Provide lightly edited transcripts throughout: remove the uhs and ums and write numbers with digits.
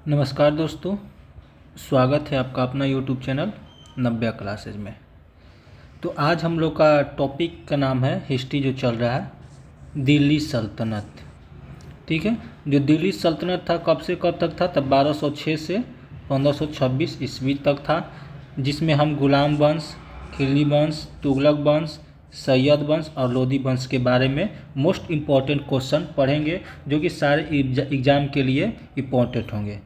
नमस्कार दोस्तों, स्वागत है आपका अपना यूट्यूब चैनल नव्या क्लासेज में। तो आज हम लोग का टॉपिक का नाम है हिस्ट्री जो चल रहा है दिल्ली सल्तनत। ठीक है, जो दिल्ली सल्तनत था कब से कब तक था? तब 1206 से 1526 ईस्वी तक था, जिसमें हम गुलाम वंश, खिलजी वंश, तुगलक वंश, सैयद वंश और लोधी वंश के बारे में मोस्ट इम्पॉर्टेंट क्वेश्चन पढ़ेंगे, जो कि सारे एग्जाम के लिए इम्पोर्टेंट होंगे।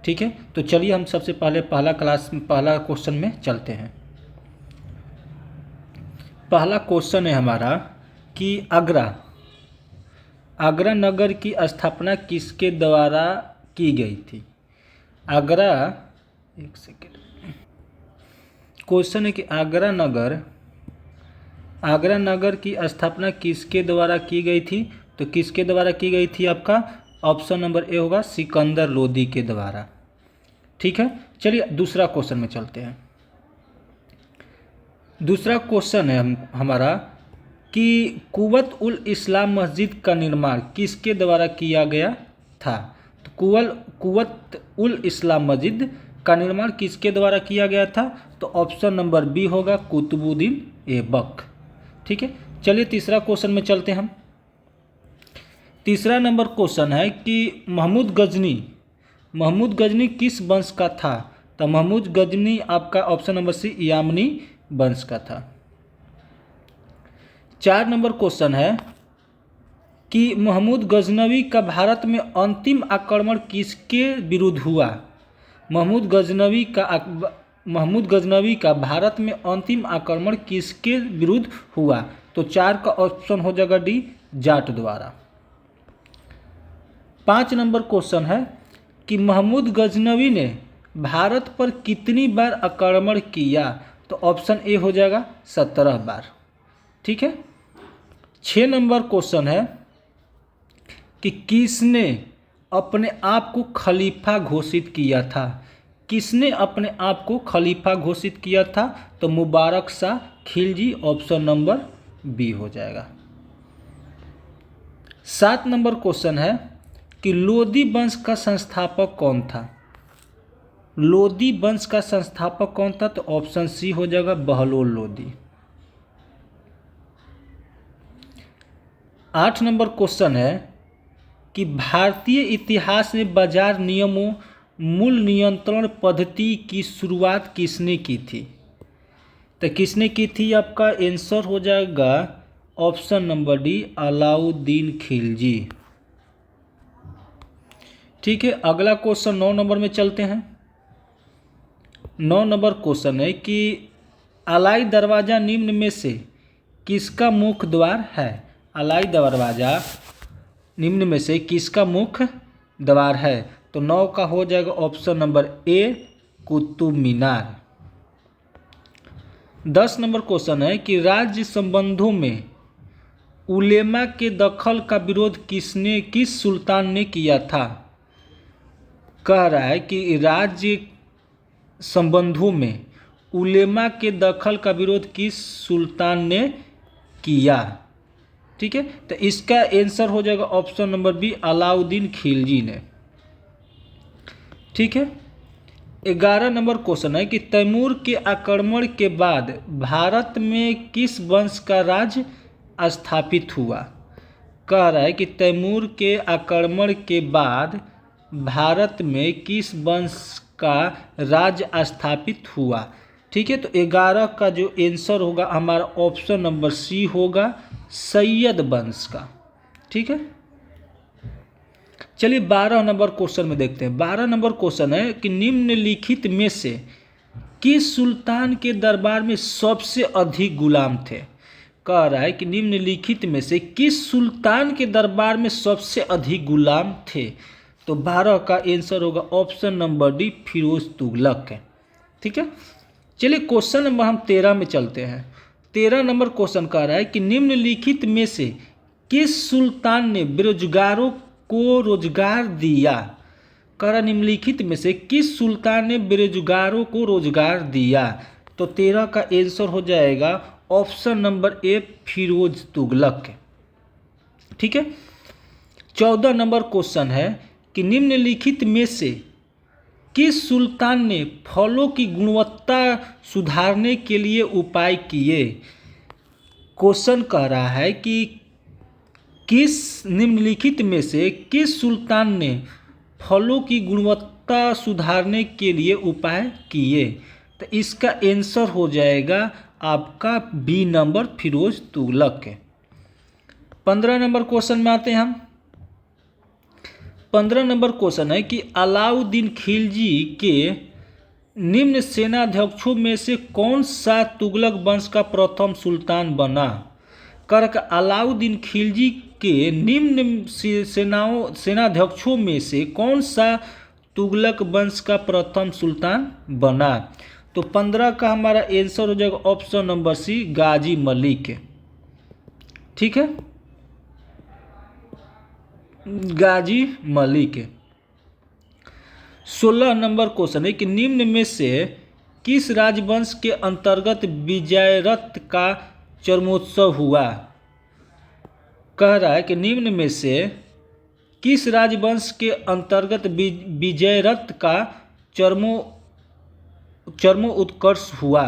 ठीक है, तो चलिए हम सबसे पहले पहला क्वेश्चन में चलते हैं। पहला क्वेश्चन है हमारा कि आगरा नगर की स्थापना किसके द्वारा की गई थी? आगरा, एक सेकेंड, क्वेश्चन है कि आगरा नगर की स्थापना किसके द्वारा की गई थी? तो किसके द्वारा की गई थी? आपका ऑप्शन नंबर ए होगा, सिकंदर लोदी के द्वारा। ठीक है, चलिए दूसरा क्वेश्चन में चलते हैं। दूसरा क्वेश्चन है हमारा कि कुव्वत उल इस्लाम मस्जिद का निर्माण किसके द्वारा किया गया था? तो कुव्वत उल इस्लाम मस्जिद का निर्माण किसके द्वारा किया गया था? तो ऑप्शन नंबर बी होगा, कुतुबुद्दीन ऐबक। ठीक है, चलिए तीसरा क्वेश्चन में चलते हैं हम। तीसरा नंबर क्वेश्चन है कि महमूद गजनी किस वंश का था? तो महमूद गजनी आपका ऑप्शन नंबर सी, यामनी वंश का था। 4 नंबर क्वेश्चन है कि महमूद गजनवी का भारत में अंतिम आक्रमण किसके विरुद्ध हुआ? महमूद गजनवी का भारत में अंतिम आक्रमण किसके विरुद्ध हुआ? तो 4 का ऑप्शन हो जाएगा डी, जाट द्वारा। 5 नंबर क्वेश्चन है कि महमूद गजनवी ने भारत पर कितनी बार आक्रमण किया? तो ऑप्शन ए हो जाएगा 17 बार। ठीक है, 6 नंबर क्वेश्चन है कि किसने अपने आप को खलीफा घोषित किया था? किसने अपने आप को खलीफा घोषित किया था? तो Mubarak Shah Khilji, option number B हो जाएगा। 7 नंबर क्वेश्चन है कि लोदी वंश का संस्थापक कौन था? लोदी वंश का संस्थापक कौन था? तो ऑप्शन सी हो जाएगा, बहलोल लोदी। 8 नंबर क्वेश्चन है कि भारतीय इतिहास में बाजार नियमों मूल नियंत्रण पद्धति की शुरुआत किसने की थी? तो किसने की थी? आपका आंसर हो जाएगा option number D, Alauddin Khilji. ठीक है, अगला क्वेश्चन 9 नंबर में चलते हैं। 9 नंबर क्वेश्चन है कि अलाई दरवाजा निम्न में से किसका मुख्य द्वार है? अलाई दरवाजा निम्न में से किसका मुख्य द्वार है? तो 9 का हो जाएगा ऑप्शन नंबर ए, कुतुब मीनार। 10 नंबर क्वेश्चन है कि राज्य संबंधों में उलेमा के दखल का विरोध किस सुल्तान ने किया था? कह रहा है कि राज्य संबंधों में उलेमा के दखल का विरोध किस सुल्तान ने किया? ठीक है, तो इसका आंसर हो जाएगा option number B, Alauddin Khilji ने। ठीक है, 11 नंबर क्वेश्चन है कि तैमूर के आक्रमण के बाद भारत में किस वंश का राज्य स्थापित हुआ? कह रहा है कि तैमूर के आक्रमण के बाद भारत में किस वंश का राज्य स्थापित हुआ? ठीक है, तो 11 का जो आंसर होगा हमारा ऑप्शन नंबर सी होगा, सैयद वंश का। ठीक है, चलिए 12 नंबर क्वेश्चन में देखते हैं। 12 नंबर क्वेश्चन है कि निम्नलिखित में से किस सुल्तान के दरबार में सबसे अधिक गुलाम थे? कह रहा है कि निम्नलिखित में से किस सुल्तान के दरबार में सबसे अधिक गुलाम थे? तो 12 का आंसर होगा option number D, Firoz Tughlaq है। ठीक है, चलिए क्वेश्चन नंबर हम 13 में चलते हैं। 13 नंबर क्वेश्चन कह रहा है कि निम्नलिखित में से किस सुल्तान ने बेरोजगारों को रोजगार दिया? कह रहा निम्नलिखित में से किस सुल्तान ने बेरोजगारों को रोजगार दिया? तो 13 का आंसर हो जाएगा option number A, Firoz Tughlaq. ठीक है, 14 नंबर क्वेश्चन है कि निम्नलिखित में से किस सुल्तान ने फलों की गुणवत्ता सुधारने के लिए उपाय किए। क्वेश्चन कह रहा है कि किस निम्नलिखित में से किस सुल्तान ने फलों की गुणवत्ता सुधारने के लिए उपाय किए। तो इसका आंसर हो जाएगा आपका B number, Firoz Tughlaq. 15 number question में आते हैं हम। 15 नंबर क्वेश्चन है कि अलाउद्दीन खिलजी के निम्न सेनाध्यक्षों में से कौन सा तुगलक वंश का प्रथम सुल्तान बना। करक अलाउद्दीन खिलजी के निम्न सेनाध्यक्षों में से कौन सा तुगलक वंश का प्रथम सुल्तान बना। तो 15 का हमारा आंसर हो जाएगा ऑप्शन नंबर सी, गाजी मलिक। ठीक है, गाजी मलिक। 16 नंबर क्वेश्चन है कि निम्न में से किस राजवंश के अंतर्गत विजयरथ का चरमोत्सव हुआ। कह रहा है कि निम्न में से किस राजवंश के अंतर्गत विजयरथ का चरमो उत्कर्ष हुआ।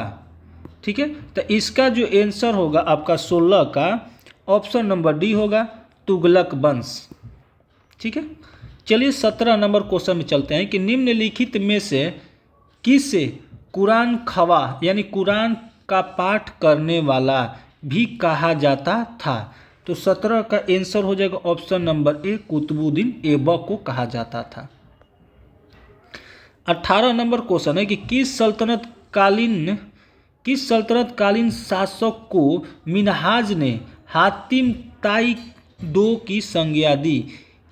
ठीक है, तो इसका जो आंसर होगा आपका 16 का ऑप्शन नंबर डी होगा, तुगलक वंश। ठीक है, चलिए 17 नंबर क्वेश्चन में चलते हैं कि निम्नलिखित में से किसे कुरान खवा यानी कुरान का पाठ करने वाला भी कहा जाता था। तो 17 का आंसर हो जाएगा option number A, Qutubuddin Aibak को कहा जाता था। 18 नंबर क्वेश्चन है कि किस सल्तनत कालीन शासक को मिन्हाज ने हातिम ताई 2 की संज्ञा दी।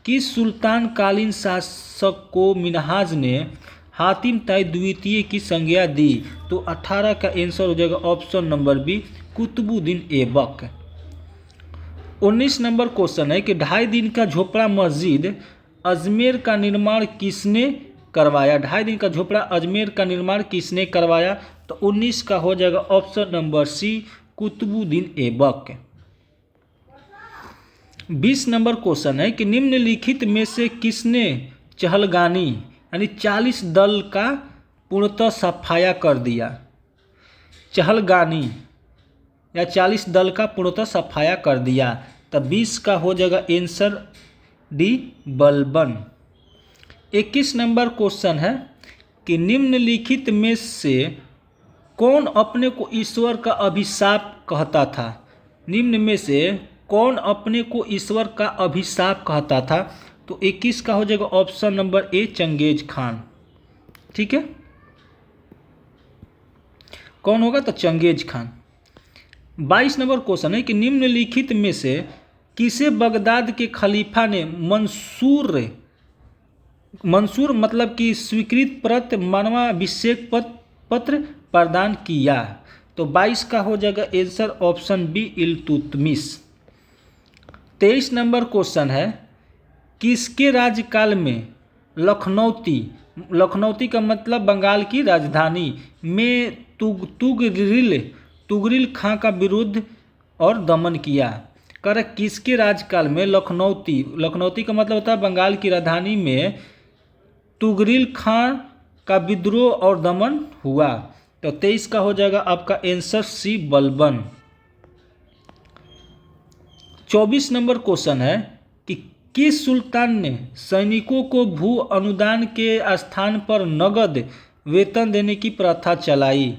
किस सुल्तान कालीन शासक को मिन्हाज ने हातिम ताई द्वितीय की संज्ञा दी। तो 18 का आंसर हो जाएगा option number B, Qutubuddin Aibak. 19 number question है कि 2.5 दिन का झोपड़ा मस्जिद अजमेर का निर्माण किसने करवाया। 2.5 दिन का झोपड़ा अजमेर का निर्माण किसने करवाया। तो 19 का हो जाएगा option number C, Qutubuddin Aibak. 20 number question है कि निम्नलिखित में से किसने चहलगानी यानी 40 दल का पूर्णतः सफाया कर दिया। चहलगानी या 40 दल का पूर्णतः सफाया कर दिया। तो 20 का हो जाएगा answer D, Balban. 21 number question है कि निम्नलिखित में से कौन अपने को ईश्वर का अभिशाप कहता था। निम्न में से कौन अपने को ईश्वर का अभिशाप कहता था। तो 21 का हो जाएगा option number A, Genghis Khan. ठीक है, कौन होगा तो चंगेज खान। 22 नंबर क्वेश्चन है कि निम्नलिखित में से किसे बगदाद के खलीफा ने मंसूर मतलब कि स्वीकृत प्रत मानवाभिषेक पत्र प्रदान किया। तो 22 का हो जाएगा answer option B, Iltutmish. 23 number question है किसके राज्यकाल में लखनौती का मतलब बंगाल की राजधानी में तुगरिल खां का विरुद्ध और दमन किया। कर किसके राज्यकाल में लखनौती का मतलब होता है बंगाल की राजधानी में तुगरिल खां का विद्रोह और दमन हुआ। तो 23 का हो जाएगा आपका answer C, Balban. 24 number question है कि किस सुल्तान ने सैनिकों को भू अनुदान के स्थान पर नगद वेतन देने की प्रथा चलाई।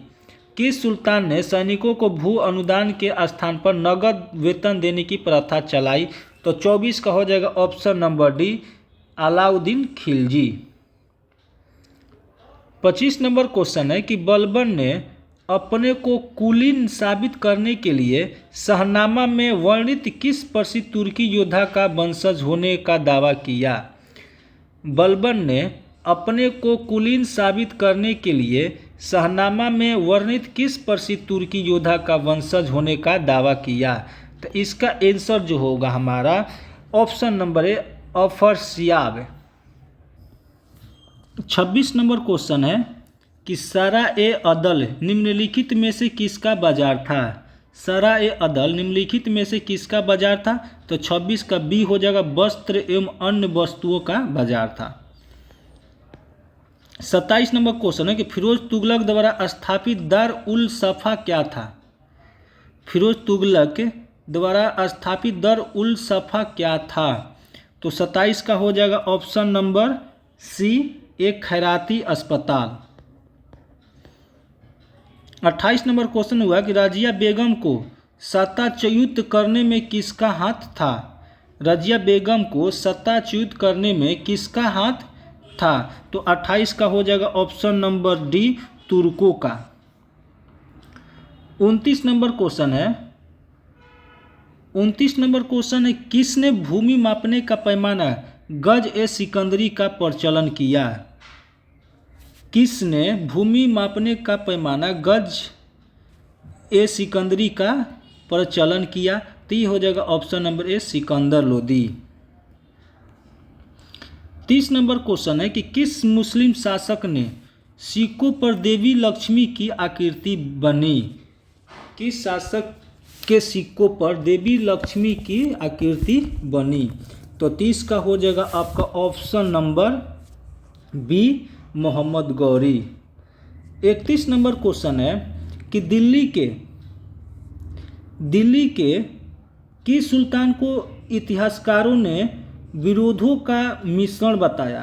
किस सुल्तान ने सैनिकों को भू अनुदान के स्थान पर नगद वेतन देने की प्रथा चलाई। तो 24 का हो जाएगा option number D, Alauddin Khilji. 25 number question है कि बलबन ने अपने को कुलीन साबित करने के लिए शाहनामा में वर्णित किस प्रसिद्ध तुर्की योद्धा का वंशज होने का दावा किया। बलबन ने अपने को कुलीन साबित करने के लिए शाहनामा में वर्णित किस प्रसिद्ध तुर्की योद्धा का वंशज होने का दावा किया। तो इसका आंसर जो होगा हमारा ऑप्शन नंबर ए, अफरसियाब। 26 नंबर क्वेश्चन है कि सरा-ए-अदल निम्नलिखित में से किसका बाजार था। सरा-ए-अदल निम्नलिखित में से किसका बाजार था। तो 26 का बी हो जाएगा, वस्त्र एवं अन्य वस्तुओं का बाजार था। 27 नंबर क्वेश्चन है कि फिरोज तुगलक द्वारा स्थापित दार उल सफ़ा क्या था। फिरोज तुगलक द्वारा स्थापित दार उल सफ़ा क्या था। तो 27 का हो जाएगा ऑप्शन नंबर सी, एक खैराती अस्पताल। 28 नंबर क्वेश्चन हुआ कि रजिया बेगम को सत्ताच्युत करने में किसका हाथ था। रजिया बेगम को सत्ताच्युत करने में किसका हाथ था। तो 28 का हो जाएगा ऑप्शन नंबर डी, तुर्कों का। 29 नंबर क्वेश्चन है, 29 नंबर क्वेश्चन है किसने भूमि मापने का पैमाना गज ए सिकंदरी का प्रचलन किया। किसने भूमि मापने का पैमाना गज ए सिकंदरी का प्रचलन किया। तो ये हो जाएगा ऑप्शन नंबर ए, सिकंदर लोदी। 30 नंबर क्वेश्चन है कि किस मुस्लिम शासक ने सिक्कों पर देवी लक्ष्मी की आकृति बनी। किस शासक के सिक्कों पर देवी लक्ष्मी की आकृति बनी। तो 30 का हो जाएगा आपका option number B, Mohammad Ghori. 31 number question है कि दिल्ली के किस सुल्तान को इतिहासकारों ने विरोधों का मिश्रण बताया।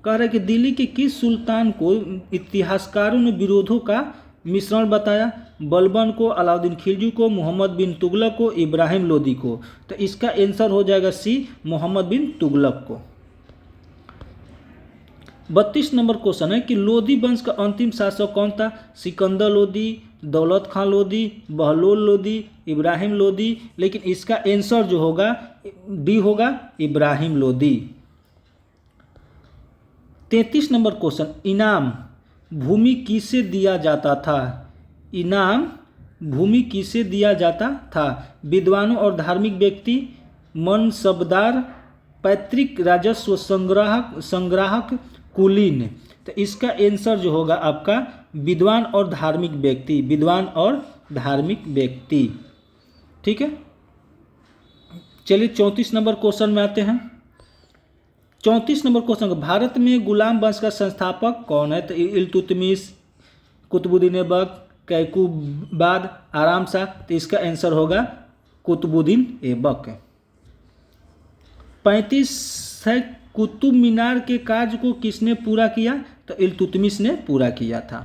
कह रहा है कि दिल्ली के किस सुल्तान को इतिहासकारों ने विरोधों का मिश्रण बताया। बलबन को, अलाउद्दीन खिलजी को, मोहम्मद बिन तुगलक को, इब्राहिम लोदी को। तो इसका आंसर हो जाएगा सी, मोहम्मद बिन तुगलक को। 32 नंबर क्वेश्चन है कि लोदी वंश का अंतिम शासक कौन था। सिकंदर लोदी, दौलत खान लोदी, बहलोल लोदी, इब्राहिम लोदी। लेकिन इसका आंसर जो होगा डी होगा, इब्राहिम लोदी। 33 नंबर क्वेश्चन, इनाम भूमि किसे दिया जाता था। इनाम भूमि किसे दिया जाता था। विद्वानों और धार्मिक व्यक्ति, मनसबदार, पैतृक राजस्व संग्राहक, कुलीन। तो इसका आंसर जो होगा आपका विद्वान और धार्मिक व्यक्ति, विद्वान और धार्मिक व्यक्ति। ठीक है, चलिए 34 नंबर क्वेश्चन में आते हैं। 34 नंबर क्वेश्चन, भारत में गुलाम वंश का संस्थापक कौन है। तो इल्तुतमिश, कुतुबुद्दीन ऐबक, कैकुबाद, आराम शाह। तो इसका आंसर होगा कुतुबुद्दीन ऐबक। 35 है, कुतुब मीनार के कार्य को किसने पूरा किया। तो इल्तुतमिश ने पूरा किया था।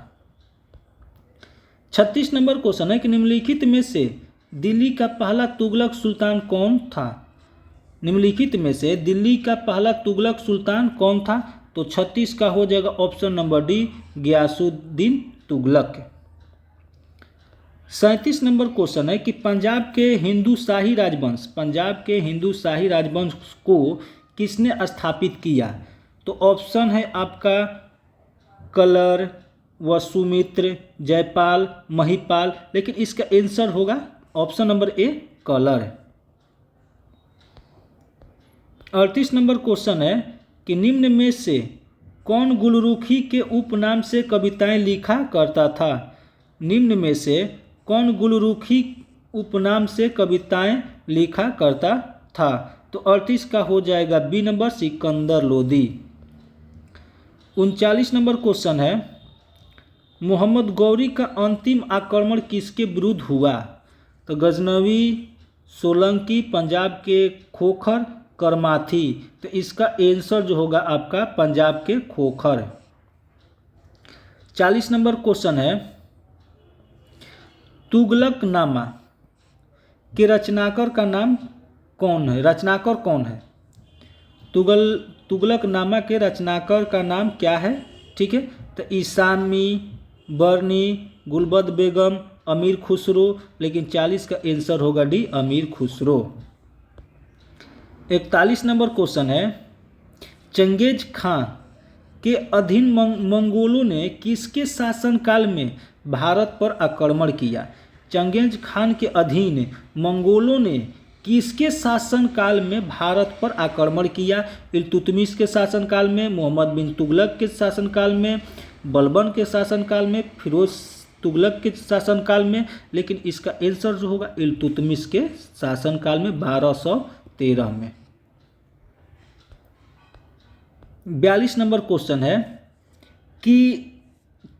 36 नंबर क्वेश्चन है कि निम्नलिखित में से दिल्ली का पहला तुगलक सुल्तान कौन था। निम्नलिखित में से दिल्ली का पहला तुगलक सुल्तान कौन था। तो 36 का हो जाएगा option number D, Ghiyasuddin Tughlaq. 37 number question है कि पंजाब के हिंदू शाही राजवंश को किसने स्थापित किया। तो ऑप्शन है आपका कलर, वसुमित्र, जयपाल, महिपाल। लेकिन इसका आंसर होगा ऑप्शन नंबर ए, कलर। 38 नंबर क्वेश्चन है कि निम्न में से कौन गुलरुखी के उपनाम से कविताएं लिखा करता था। निम्न में से कौन गुलरुखी उपनाम से कविताएं लिखा करता था। तो 38 का हो जाएगा B number, Sikandar Lodi. 39 number question है, मोहम्मद गौरी का अंतिम आक्रमण किसके विरुद्ध हुआ। तो गजनवी, सोलंकी, पंजाब के खोखर, करमाथी। तो इसका आंसर जो होगा आपका पंजाब के खोखर। 40 नंबर क्वेश्चन है, तुगलकनामा के रचनाकार का नाम कौन है। रचनाकार कौन है। तुगलकनामा के रचनाकार का नाम क्या है। ठीक है, तो ईसामी, बर्नी, गुलबद बेगम, अमीर खुसरो। लेकिन 40 का आंसर होगा डी, अमीर खुसरो। 41 नंबर क्वेश्चन है, चंगेज खां के अधीन मंगोलों ने किसके शासनकाल में भारत पर आक्रमण किया। चंगेज खान के अधीन मंगोलों ने किसके शासनकाल में भारत पर आक्रमण किया। इल्तुतमिश के शासनकाल में, मोहम्मद बिन तुगलक के शासनकाल में, बलबन के शासनकाल में, फिरोज तुगलक के शासनकाल में। लेकिन इसका आंसर जो होगा इल्तुतमिश के शासनकाल में, 1213 में। 42 नंबर क्वेश्चन है, कि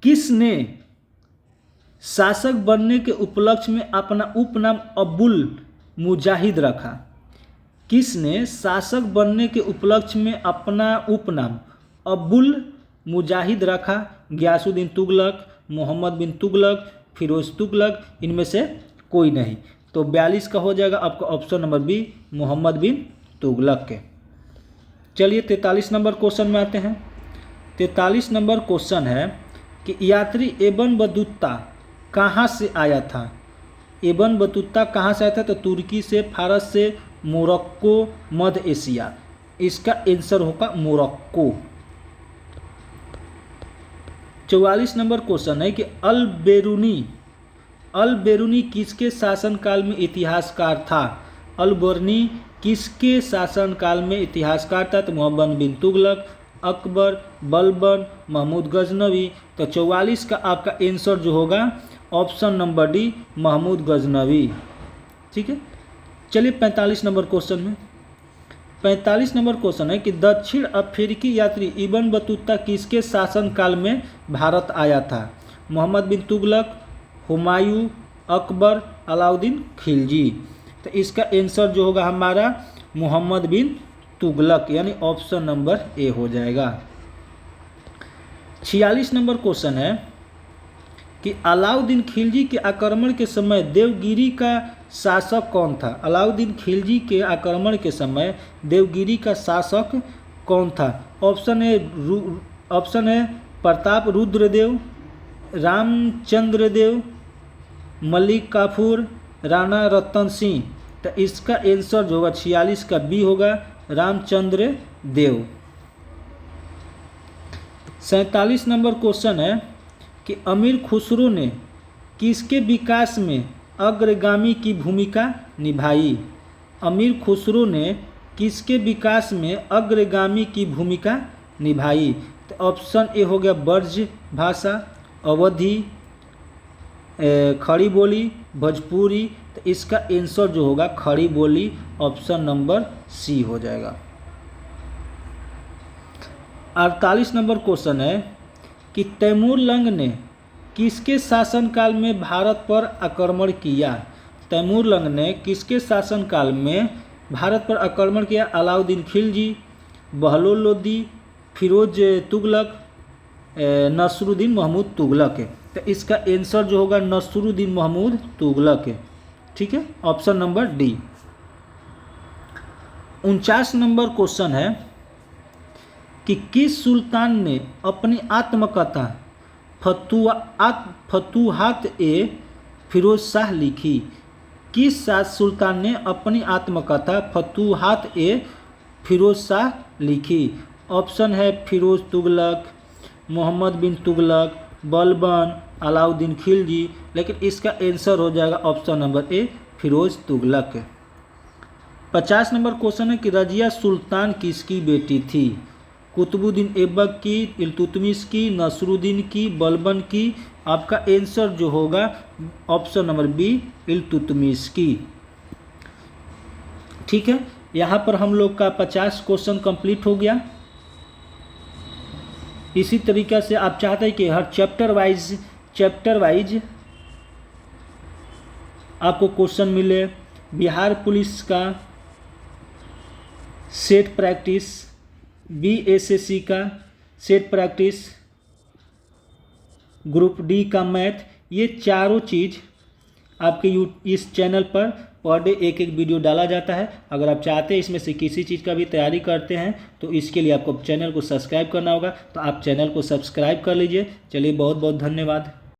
किसने शासक बनने के उपलक्ष्य में अपना उपनाम अब्बुल मुजाहिद रखा? किसने शासक बनने के उपलक्ष्य में अपना उपनाम अब्बुल मुजाहिद रखा? गियासुद्दीन तुगलक, मोहम्मद बिन तुगलक, फिरोज तुगलक, इनमें से कोई नहीं। तो 42 का हो जाएगा आपका ऑप्शन नंबर बी, मोहम्मद बिन तुगलक के। चलिए 43 नंबर क्वेश्चन में आते हैं। 43 नंबर क्वेश्चन है कि यात्री इब्न बतूता कहाँ से आया था? इब्न बतूता कहाँ से आया था? तो तुर्की से, फारस से, मोरक्को, मध्य एशिया। इसका आंसर होगा मोरक्को। 44 नंबर क्वेश्चन है कि अल बेरूनी किसके शासनकाल में इतिहासकार था? अल बेरूनी किसके शासनकाल में इतिहासकार था? तो मोहम्मद बिन तुगलक, अकबर, बलबन, महमूद गजनवी। तो 44 का आपका आंसर जो होगा option number D, Mahmud Ghaznavi. ठीक है, चलिए 45 नंबर क्वेश्चन में। 45 नंबर क्वेश्चन है कि दक्षिण अफ्रीकी यात्री इब्न बतूता किसके शासनकाल में भारत आया था? मोहम्मद बिन तुगलक, हुमायूं, अकबर, अलाउद्दीन खिलजी। तो इसका आंसर जो होगा हमारा मोहम्मद बिन तुगलक, यानी ऑप्शन नंबर ए हो जाएगा। 46 नंबर क्वेश्चन है कि अलाउद्दीन खिलजी के आक्रमण के समय देवगिरी का शासक कौन था? अलाउद्दीन खिलजी के आक्रमण के समय देवगिरी का शासक कौन था? ऑप्शन है प्रताप रुद्रदेव, रामचंद्र देव, मलिक काफूर, राणा रतन सिंह। तो इसका आंसर जो होगा 46 का बी होगा, रामचंद्र देव। 47 नंबर क्वेश्चन है कि अमीर खुसरो ने किसके विकास में अग्रगामी की भूमिका निभाई? अमीर खुसरो ने किसके विकास में अग्रगामी की भूमिका निभाई? तो ऑप्शन ए हो गया ब्रज भाषा, अवधी, खड़ी बोली, भोजपुरी। तो इसका आंसर जो होगा खड़ी बोली, ऑप्शन नंबर सी हो जाएगा। 48 नंबर क्वेश्चन है कि तैमूर लंग ने किसके शासनकाल में भारत पर आक्रमण किया? तैमूर लंग ने किसके शासनकाल में भारत पर आक्रमण किया? अलाउद्दीन खिलजी, बहलोल लोदी, फिरोज तुगलक, नसरुद्दीन महमूद तुगलक है। तो इसका आंसर जो होगा नसरुद्दीन महमूद तुगलक है। ठीक है, option number D. 49 number question है कि किस सुल्तान ने अपनी आत्मकथा फतूहात ए फिरोज शाह लिखी? किस सुल्तान ने अपनी आत्मकथा फतूहात ए फिरोज शाह लिखी? ऑप्शन है फिरोज तुगलक, मोहम्मद बिन तुगलक, बलबन, अलाउद्दीन खिलजी। लेकिन इसका आंसर हो जाएगा option number A, Firoz Tughlaq. 50 number question है कि रजिया सुल्तान किसकी बेटी थी? कुतुबुद्दीन ऐबक की, इल्तुतमिश की, नसरुद्दीन की, बलबन की। आपका आंसर जो होगा ऑप्शन नंबर बी, इल्तुतमिश की। ठीक है, यहाँ पर हम लोग का 50 क्वेश्चन कंप्लीट हो गया। इसी तरीक़े से आप चाहते हैं कि हर चैप्टर वाइज आपको क्वेश्चन मिले। बिहार पुलिस का सेट प्रैक्टिस, BSSC का सेट प्रैक्टिस, ग्रुप डी का मैथ, ये चारों चीज़ आपके इस चैनल पर डे एक वीडियो डाला जाता है। अगर आप चाहते हैं इसमें से किसी चीज़ का भी तैयारी करते हैं तो इसके लिए आपको चैनल को सब्सक्राइब करना होगा। तो आप चैनल को सब्सक्राइब कर लीजिए। चलिए, बहुत बहुत धन्यवाद।